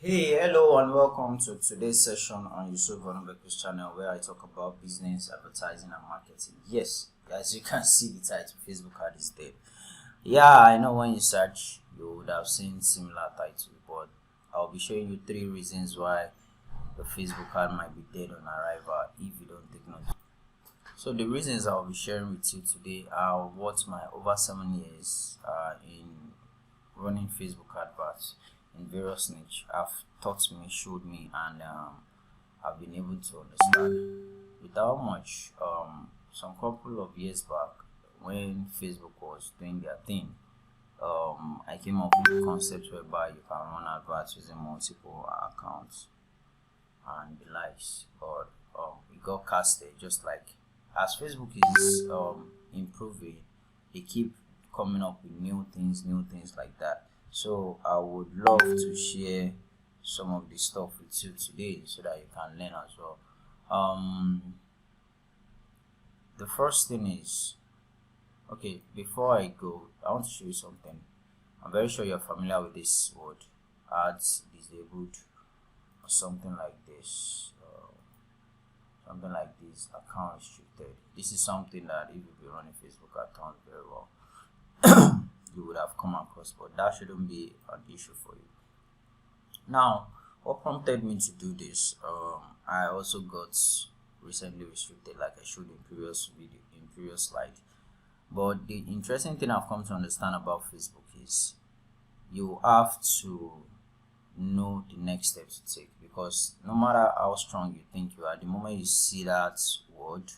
Hey, hello, and welcome to today's session on Yusuf Vanubeku's channel where I talk about business, advertising, and marketing. Yes, as you can see, the title Facebook ad is dead. Yeah, I know when you search, you would have seen similar title, but I'll be showing you three reasons why the Facebook ad might be dead on arrival if you don't take note. So the reasons I'll be sharing with you today are what my over 7 years in running Facebook adverts in various niche have taught me, showed me, and I've been able to understand without much. Some couple of years back, when Facebook was doing their thing, I came up with a concept whereby you can run adverts using multiple accounts and the likes, but it got casted just like as Facebook is improving, they keep coming up with new things like that. So I would love to share some of the stuff with you today so that you can learn as well. The first thing is, okay, before I go, I want to show you something. I'm very sure you're familiar with this word, ads disabled, or something like this. Something like this, account restricted. This is something that if you've been running Facebook account very well, you would have come across, but that shouldn't be an issue for you. Now, what prompted me to do this? I also got recently restricted, like I showed in previous slide. But the interesting thing I've come to understand about Facebook is you have to know the next step to take, because no matter how strong you think you are, the moment you see that word,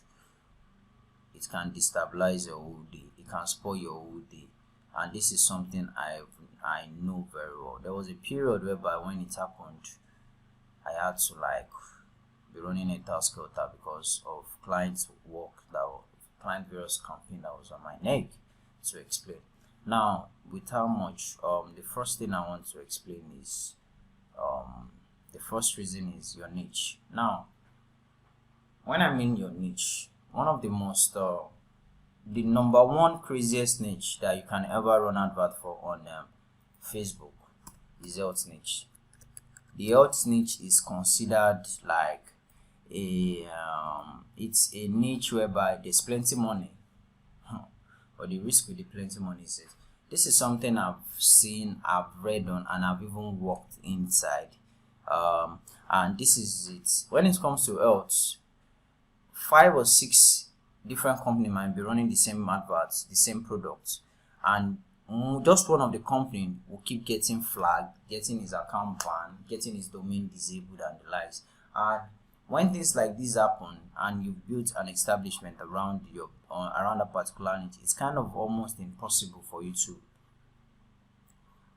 it can destabilize your whole day, it can spoil your whole day. And this is something I know very well. There was a period whereby when it happened, I had to like be running a task shelter because of clients work client various company that was on my neck to explain. Now, without much, the first thing I want to explain is the first reason is your niche. Now, when I mean your niche, one of the most the number one craziest niche that you can ever run advert for on Facebook is health niche. The health niche is considered like it's a niche whereby there's plenty money. But the risk with the plenty money is this is something I've seen, I've read on, and I've even worked inside. And this is it. When it comes to health, 5 or 6 different companies might be running the same adverts, the same products, and just one of the company will keep getting flagged, getting his account banned, getting his domain disabled, and the likes. And when things like this happen, and you've built an establishment around around a particular niche, it's kind of almost impossible for you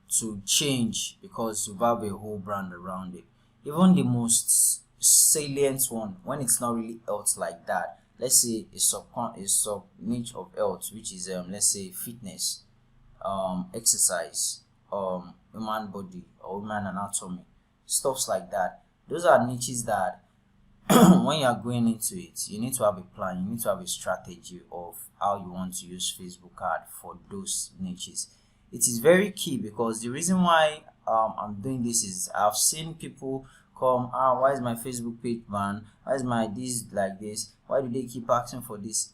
to change because you have a whole brand around it. Even the most salient one, when it's not really health like that, let's say a sub niche of health, which is let's say fitness, exercise, human body or human anatomy, stuffs like that. Those are niches that when you are going into it, you need to have a plan, you need to have a strategy of how you want to use Facebook ad for those niches. It is very key, because the reason why I'm doing this is I've seen people come, why is my Facebook page banned? Why is my this like this? Why do they keep asking for this?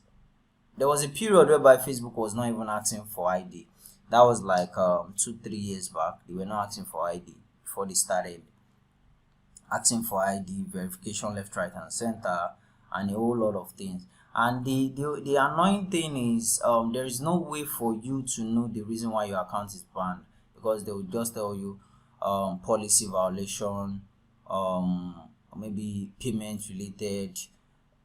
There was a period whereby Facebook was not even asking for ID. That was like 2-3 years back. They were not asking for ID before they started asking for ID, verification left, right, and center, and a whole lot of things. And the annoying thing is there is no way for you to know the reason why your account is banned, because they will just tell you policy violation, maybe payment related.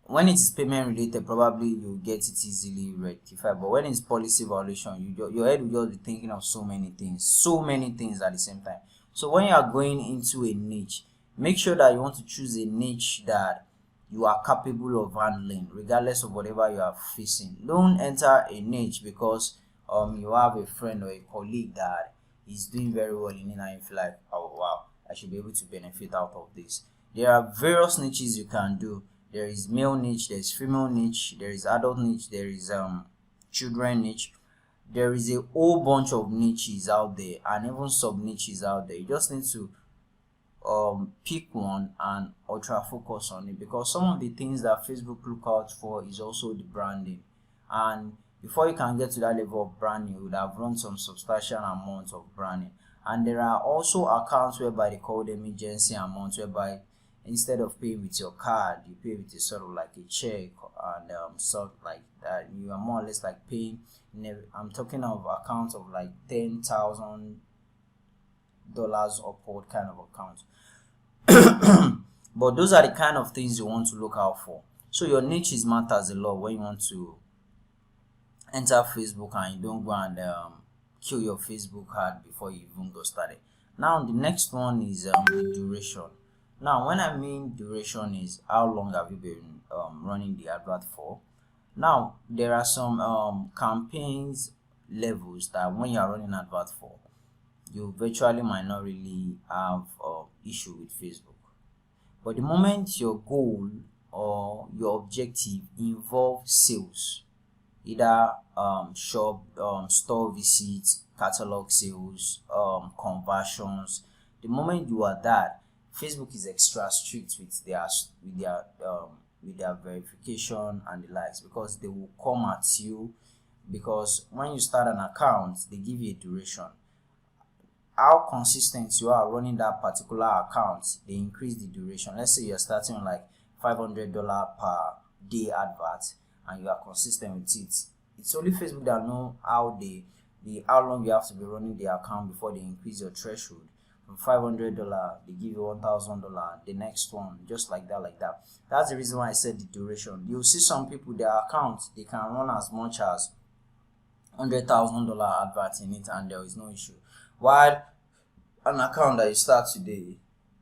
When it is payment related, probably you get it easily rectified, but when it's policy violation, your head will just be thinking of so many things at the same time. So when you are going into a niche, make sure that you want to choose a niche that you are capable of handling regardless of whatever you are facing. Don't enter a niche because you have a friend or a colleague that is doing very well in it and you feel like, oh wow, I should be able to benefit out of this. There are various niches you can do. There is male niche, there is female niche, there is adult niche, there is children niche. There is a whole bunch of niches out there, and even sub niches out there. You just need to pick one and ultra focus on it, because some of the things that Facebook look out for is also the branding. And before you can get to that level of branding, you would have run some substantial amount of branding. And there are also accounts whereby they call them agency amounts, whereby instead of paying with your card, you pay with a sort of like a check and sort like that. You are more or less like paying. I'm talking of accounts of like $10,000 upward kind of account. But those are the kind of things you want to look out for. So your niche matters a lot when you want to enter Facebook, and you don't go and kill your Facebook ad before you even go started. Now the next one is the duration. Now when I mean duration is how long have you been running the advert for. Now there are some campaigns levels that when you are running advert for, you virtually might not really have issue with Facebook. But the moment your goal or your objective involves sales, either shop, store visits, catalog sales, conversions, the moment you are that, Facebook is extra strict with their verification and the likes, because they will come at you. Because when you start an account, they give you a duration. How consistent you are running that particular account, they increase the duration. Let's say you're starting on like $500 per day advert, and you are consistent with it. It's only Facebook that know how how long you have to be running the account before they increase your threshold. From $500, they give you $1,000. The next one, just like that. That's the reason why I said the duration. You'll see some people, their accounts, they can run as much as $100,000 advert in it, and there is no issue. While an account that you start today,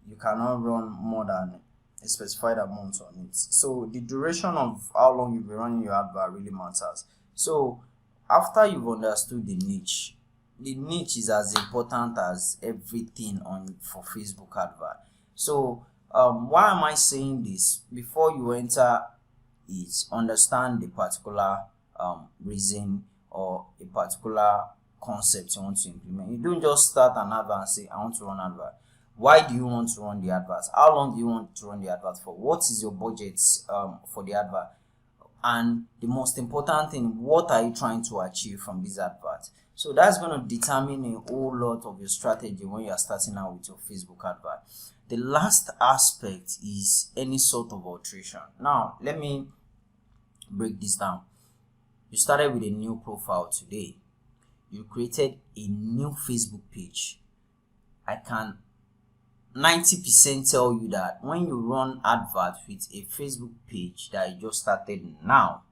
you cannot run more than a specified amount on it. So the duration of how long you'll be running your advert really matters. So after you've understood the niche is as important as everything for Facebook advert. So why am I saying this? Before you enter it, understand the particular reason or a particular concept you want to implement. You don't just start an advert and say, I want to run advert. Why do you want to run the advert? How long do you want to run the advert for? What is your budget for the advert? And the most important thing, what are you trying to achieve from this advert? So that's going to determine a whole lot of your strategy when you are starting out with your Facebook advert. The last aspect is any sort of alteration. Now, let me break this down. You started with a new profile today. You created a new Facebook page. I can 90% tell you that when you run advert with a Facebook page that you just started now,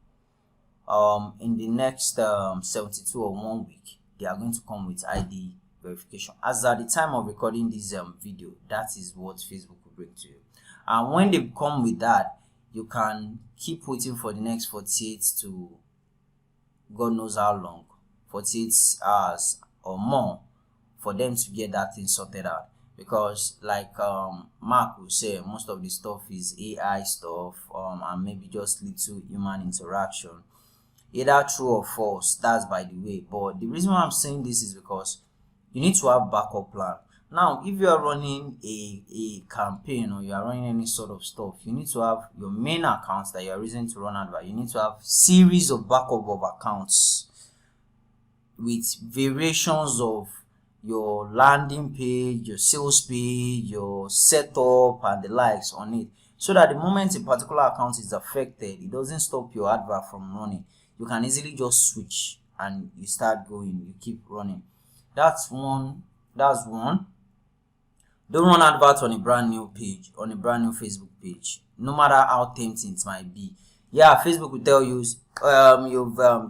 in the next 72 or 1 week, they are going to come with ID verification. As at the time of recording this video, that is what Facebook will bring to you. And when they come with that, you can keep waiting for the next 48 to God knows how long, 48 hours or more, for them to get that thing sorted out. Because like Mark will say, most of the stuff is AI stuff, and maybe just little human interaction, either true or false. That's by the way. But the reason why I'm saying this is because you need to have backup plan. Now, if you are running a campaign or you are running any sort of stuff, you need to have your main accounts that you are using to run advert. You need to have series of backup of accounts with variations of your landing page, your sales page, your setup and the likes on it, so that the moment a particular account is affected, it doesn't stop your advert from running. You can easily just switch and you start going, you keep running. That's one. Don't run adverts on a brand new page, on a brand new Facebook page, no matter how tempting it might be. Yeah, Facebook will tell you,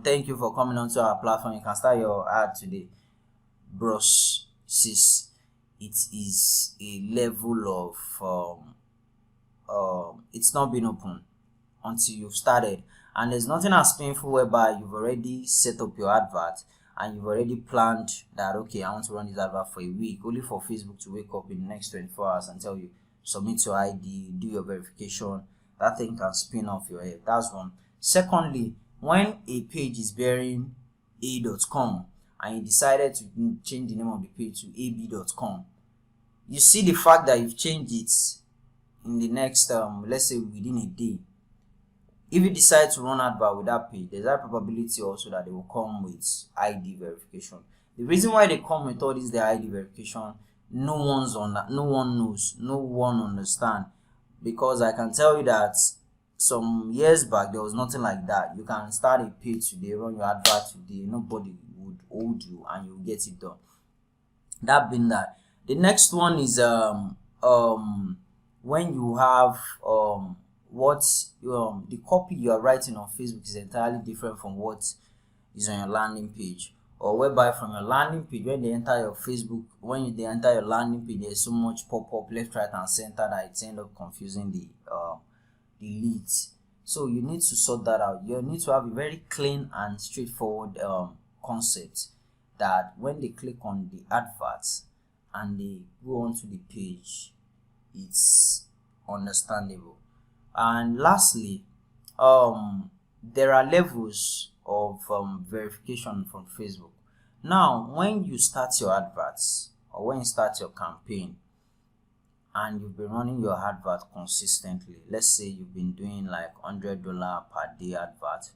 thank you for coming onto our platform. You can start your ad today. Bros, sis, it is a level of it's not been open until you've started, and there's nothing as painful whereby you've already set up your advert and you've already planned that, okay, I want to run this advert for a week, only for Facebook to wake up in the next 24 hours and tell you, submit your ID, do your verification. That thing can spin off your head. That's one. Secondly, when a page is bearing a.com and you decided to change the name of the page to ab.com, you see the fact that you've changed it in the next let's say within a day. If you decide to run advert with that page, there's that probability also that they will come with ID verification. The reason why they come with all this the ID verification, no one knows, no one understand, because I can tell you that some years back there was nothing like that. You can start a page today, run your advert today, nobody would hold you and you get it done. That being that, the next one is when you have what the copy you are writing on Facebook is entirely different from what is on your landing page, or whereby from your landing page, when they enter your Facebook, when they enter your landing page, there's so much pop-up left, right and center that it ends up confusing the leads. So you need to sort that out. You need to have a very clean and straightforward concept that when they click on the adverts and they go onto the page, it's understandable. And lastly, there are levels of verification from Facebook. Now, when you start your adverts or when you start your campaign and you've been running your advert consistently, let's say you've been doing like $100 per day advert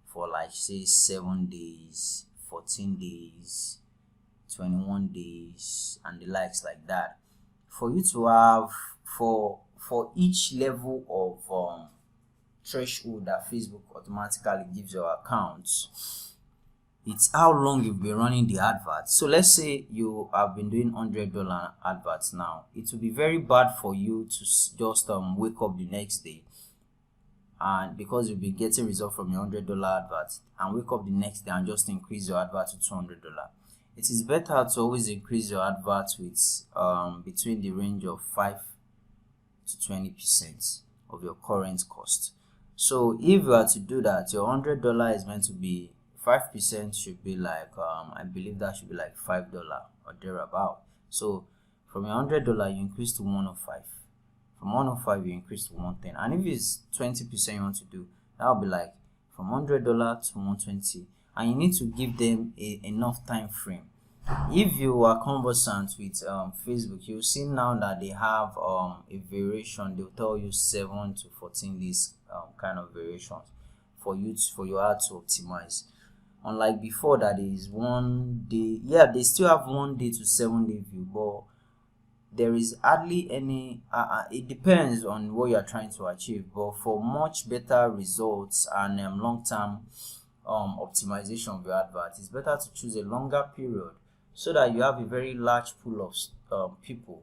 for like say 7 days, 14 days, 21 days and the likes like that, for you to have for each level of threshold that Facebook automatically gives your accounts, it's how long you've been running the advert. So let's say you have been doing $100 adverts now. It will be very bad for you to just wake up the next day, and because you'll be getting results from your $100 advert, and wake up the next day and just increase your advert to $200. It is better to always increase your advert with between the range of 5 to 20% of your current cost. So if you are to do that, your $100 is meant to be 5% should be like I believe that should be like $5 or thereabout. So from your $100 you increase to 105. From 105 you increase to 110. And if it's 20% you want to do, that will be like from $100 to 120. And you need to give them enough time frame. If you are conversant with Facebook, you'll see now that they have a variation. They'll tell you 7 to 14 days kind of variations for your ad to optimize. Unlike before, that is 1 day. Yeah, they still have 1 day to 7 day view, but there is hardly any. It depends on what you are trying to achieve. But for much better results and long-term optimization of your advert, it's better to choose a longer period, so that you have a very large pool of people.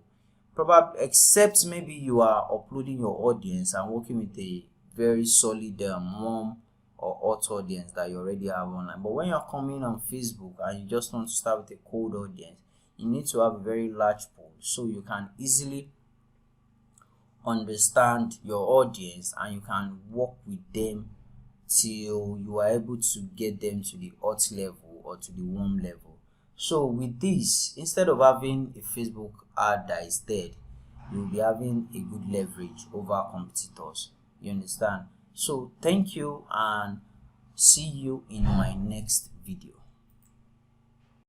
Probably, except maybe you are uploading your audience and working with a very solid warm or hot audience that you already have online. But when you're coming on Facebook and you just want to start with a cold audience, you need to have a very large pool so you can easily understand your audience and you can work with them till you are able to get them to the hot level or to the warm level. So with this, instead of having a Facebook ad that is dead, you'll be having a good leverage over competitors. You understand? So thank you and see you in my next video.